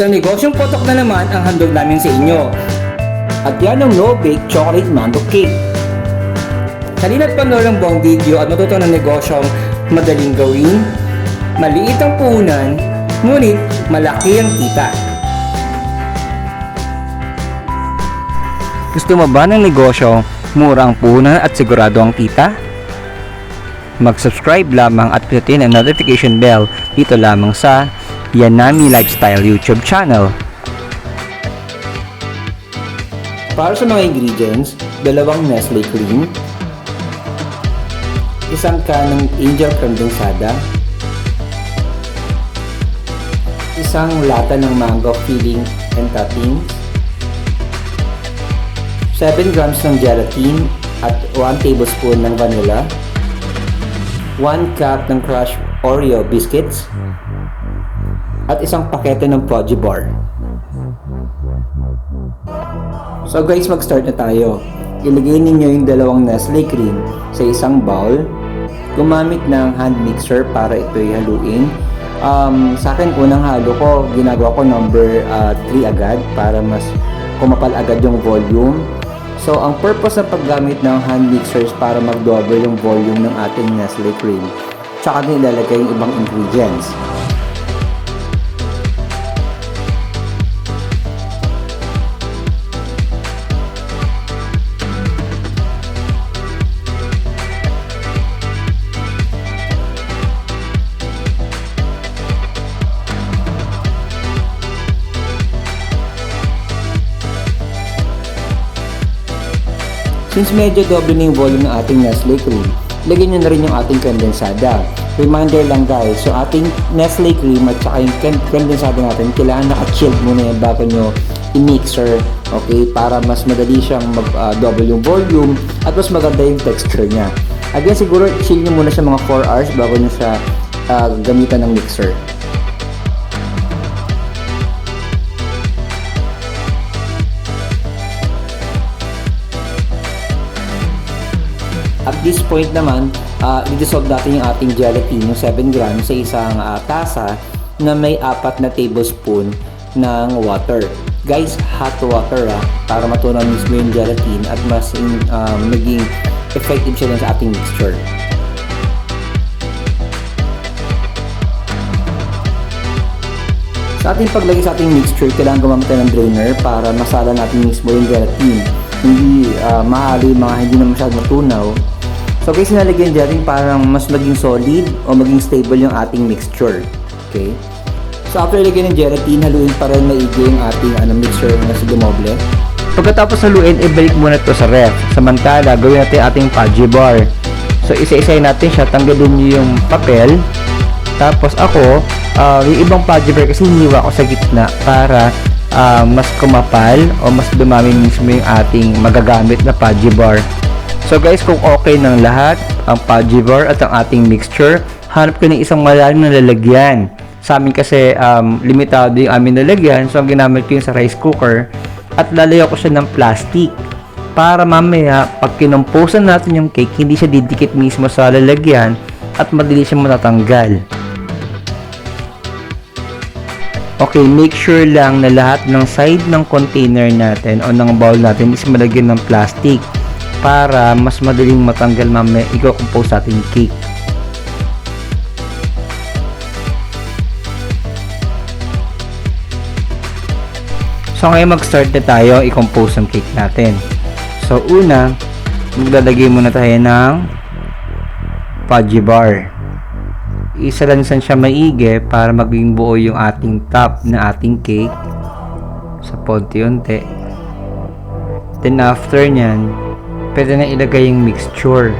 Isang negosyong potok na naman ang handog namin sa inyo. At yan ang no-bake chocolate mango cake. Halina't panoorin ang buong video at matuto ng negosyong madaling gawin, maliit ang puhunan, ngunit malaki ang kita. Gusto mo ba ng negosyo, mura ang puhunan at sigurado ang kita? Mag-subscribe lamang at pindutin ang notification bell dito lamang sa Yanami Lifestyle YouTube channel. Para sa mga ingredients, 2 Nestle cream, isang can ng angel condensada, isang lata ng mango filling and toppings, 7 grams ng gelatin at 1 tablespoon ng vanilla, 1 cup ng crushed Oreo biscuits, at isang pakete ng Proji bar. So guys, mag-start na tayo. Ilagay ninyo yung 2 Nestle cream sa isang bowl. Gumamit ng hand mixer para ito'y haluin. Sa akin, unang halo ko, ginagawa ko number 3 agad para mas kumapal agad yung volume. So, ang purpose ng paggamit ng hand mixer is para mag-double yung volume ng ating Nestle cream. Tsaka din ilalagay yung ibang ingredients. Since medyo doble na yung volume ng ating Nestle cream, lagyan nyo na rin yung ating kondensada. Reminder lang guys, so ating Nestle cream at saka yung kondensada natin, kailangan naka-chilled muna yan bago nyo i-mixer, okay? Para mas madali siyang mag-double yung volume at mas maganda yung texture niya. Again, siguro chill nyo muna siya mga 4 hours bago nyo siya gamitan ng mixer. At this point naman, i-dissolve natin yung ating gelatin, yung 7 grams sa isang tasa na may 4 na tablespoon ng water. Guys, hot water para matunaw mismo yung gelatin at mas maging effective siya sa ating mixture. Sa ating paglagay sa ating mixture, kailangan gumamit tayo ng drainer para masala natin mismo yung gelatin. Hindi mahalo yung mga hindi na masyadong matunaw. So guys, nalagyan dyan parang mas maging solid o maging stable yung ating mixture. Okay? So after ilagay ng gelatin, haluin pa rin maigi yung ating mixture na si dumoble. Pagkatapos haluin, ibalik muna ito sa ref. Samantala, gawin natin ating Proji bar. So isa-isay natin siya, tanggalin nyo yung papel. Tapos ako, yung ibang Proji bar kasi hiniwa ko sa gitna para mas kumapal o mas dumami mismo yung ating magagamit na Proji bar. So guys, kung okay ng lahat, ang Proji bar at ang ating mixture, hanap ko ng isang malalim na lalagyan. Sa amin kasi limitado yung aming lalagyan, so ang ginamit ko yung sa rice cooker at lalayo ko siya ng plastic para mamaya pag kinomposan natin yung cake, hindi siya didikit mismo sa lalagyan at madali siya matatanggal. Okay, make sure lang na lahat ng side ng container natin o ng bowl natin is malagyan ng plastic para mas madaling matanggal mamaya i-compose natin yung cake. So ngayon mag-start na tayo i-compose ang cake natin. So una, maglalagay muna tayo ng Proji bar. Isalansan siya maigi para maging buo yung ating top na ating cake sa paunti-unti. Then after nyan, pwede na ilagay yung mixture.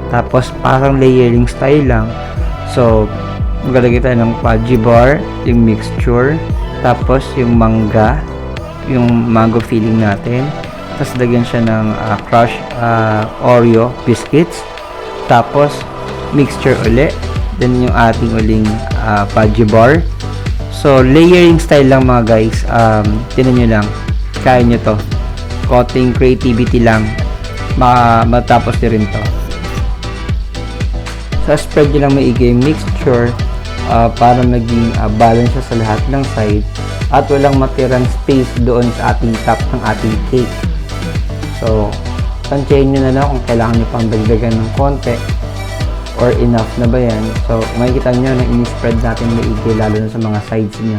Tapos parang layering style lang. So maglalagay tayo ng Proji bar, yung mixture, tapos yung manga, yung mango filling natin. Tapos lagyan siya ng crushed Oreo biscuits. Tapos mixture uli. Then yung ating uling Proji bar. So layering style lang mga guys. Tinan nyo lang, kaya nyo to. Konting creativity lang, matapos nyo rin to. So spread nyo lang maigi yung mixture para maging balance siya sa lahat ng side. at walang matirang space doon sa ating top ng ating cake. So, tansyahin nyo na lang kung kailangan nyo pang dagdagan ng konti or enough na ba yan. So, makikita nyo na ini-spread natin maigi lalo na sa mga sides niya.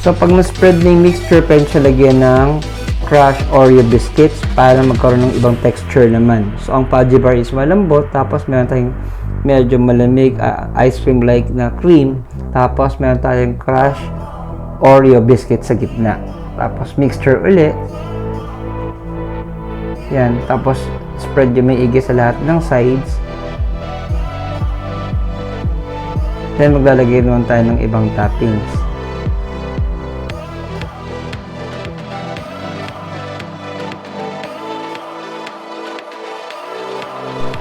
So, pag na-spread na yung mixture, pwede siya lagyan ng crushed Oreo biscuits para magkaroon ng ibang texture naman. So, ang fudgy bar is malambot, tapos meron tayong medyo malamig, ice cream like na cream, tapos meron tayong crushed Oreo biscuit sa gitna. Tapos, mixture ulit. Yan. Tapos, spread yung maigi sa lahat ng sides. Then, maglalagay naman tayo ng ibang toppings.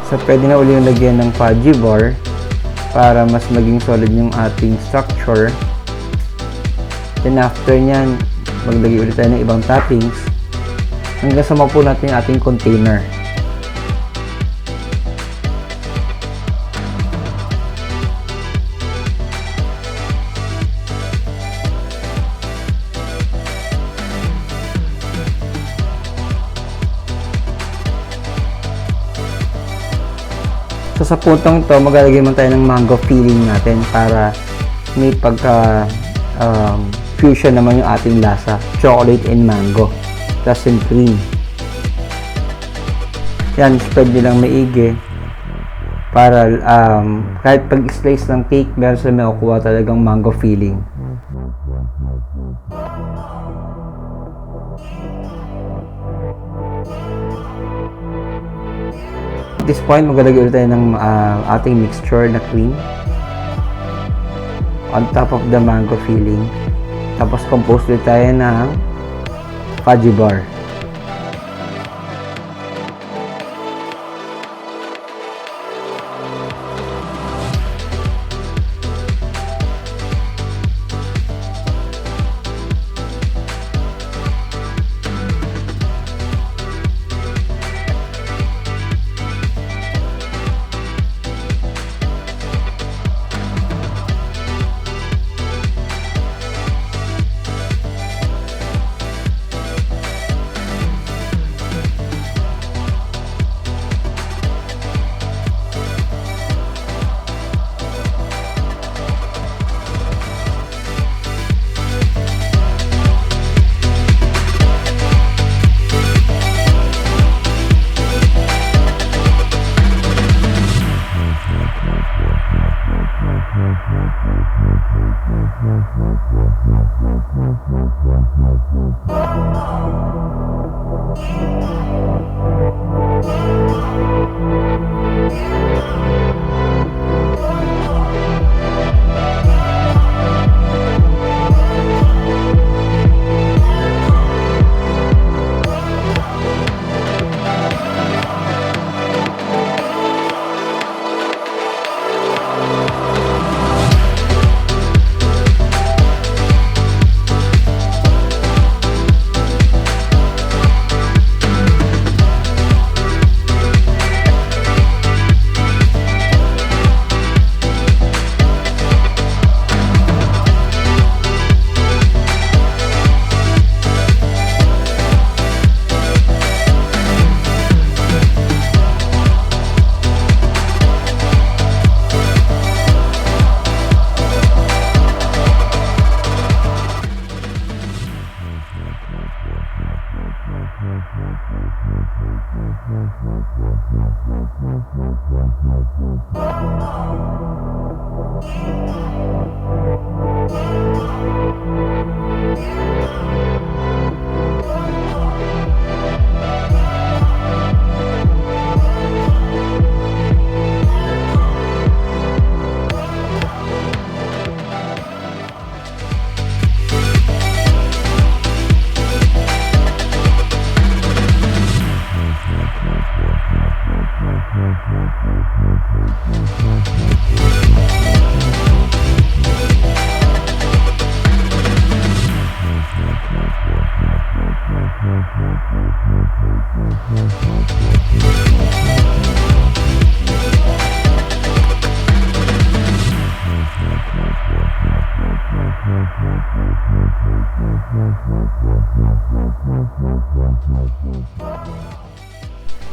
So, pwede na uli yung lagyan ng fudgy bar para mas maging solid yung ating structure. Then, after nyan, maglagay ulit tayo ng ibang toppings hanggang sa mapuno natin yung ating container. So, sa puntong ito, maglalagay mo tayo ng mango filling natin para may pagka fusion naman yung ating lasa. Chocolate and mango. Plus yung cream. Yan, spread nyo lang maigi. Para kahit pag-slice ng cake, meron sila makukuha talagang mango filling. At this point, maglalagay ulit tayo ng ating mixture na cream on top of the mango filling. Tapos, compose ulit tayo ng fudgy bar.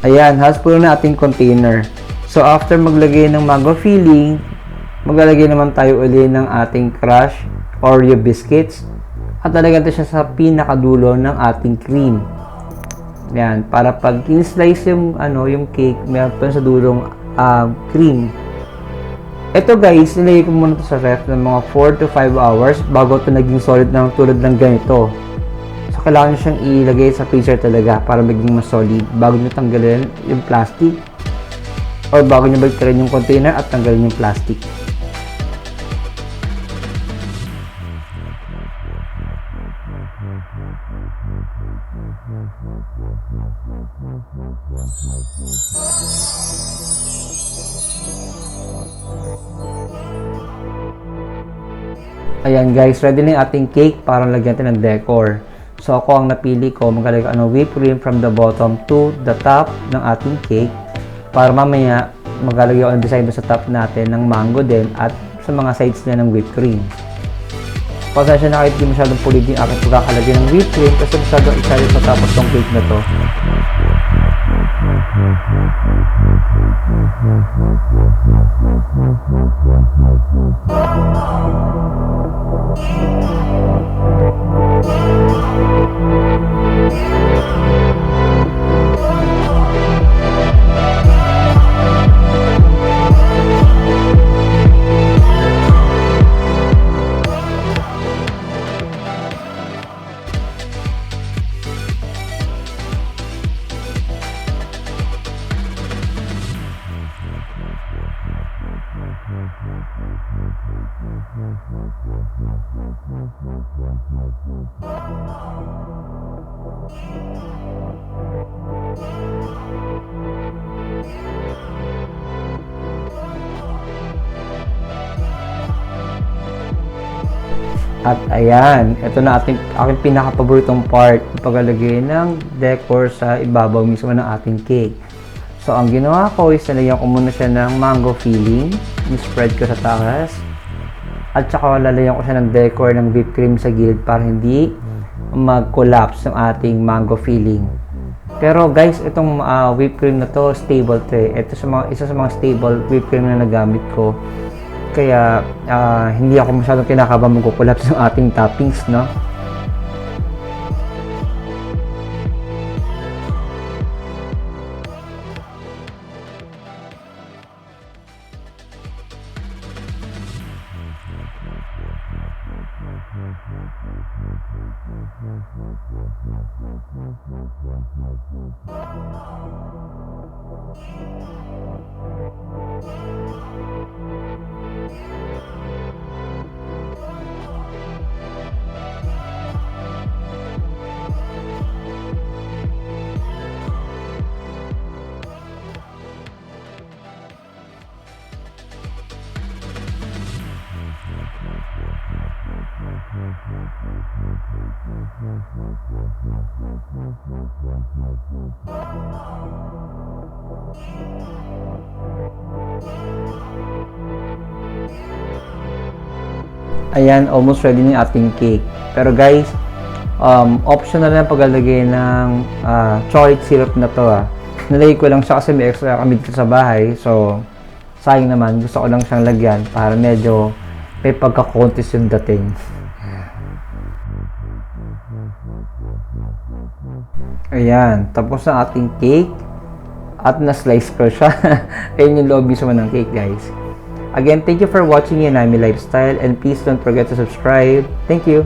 Ayan, halos puno na ating container. So, after maglagay ng mango filling, maglalagay naman tayo uli ng ating crush Oreo biscuits. At lalagyan siya sa pinakadulo ng ating cream. Ayan, para pag in-slice yung, yung cake, meron pa sa dulong cream. Ito guys, nilagay ko muna ito sa ref ng mga 4 to 5 hours bago ito naging solid ng tulad ng ganito. So, kailangan nyo siyang ilagay sa freezer talaga para maging mas solid bago nyo tanggalin yung plastic or bago nyo bagtarin yung container at tanggalin yung plastic. Ayan guys, ready na yung ating cake para lagyan natin ng decor. So ako ang napili ko, maglalagay ko whipped cream from the bottom to the top ng ating cake para mamaya maglalagay ko ang design sa top natin ng mango din at sa mga sides niya ng whipped cream. Pasensya na kahit di masyadong pulit yung aking pagkakalagay ng whipped cream kasi masyadong excited matapos tong cake na to. At ayan, ito na aking pinaka-paboritong part, paglalagay ng decor sa ibabaw mismo ng ating cake. So, ang ginawa ko is nalagyan ko muna siya ng mango filling, spread ko sa taas, at saka lalagyan ko siya ng decor ng whipped cream sa gilid para hindi mag-collapse ng ating mango filling. Pero guys, itong whipped cream na to, stable to eh. Ito isa sa mga stable whipped cream na nagamit ko. Kaya hindi ako masyadong kinakabahan mag-collapse ng ating toppings, no? Ayan, almost ready na yung ating cake. Pero guys, optional na paglalagay ng chocolate syrup na to Nalagay ko lang siya kasi may extra kami dito sa bahay. So, sayang naman. Gusto ko lang siyang lagyan para medyo may pagka-Contis yung dating. Ayan, tapos na ating cake. At na-slice ko siya. Ayan yung loob mismo ng cake, guys. Again, thank you for watching Yanami Lifestyle and please don't forget to subscribe. Thank you.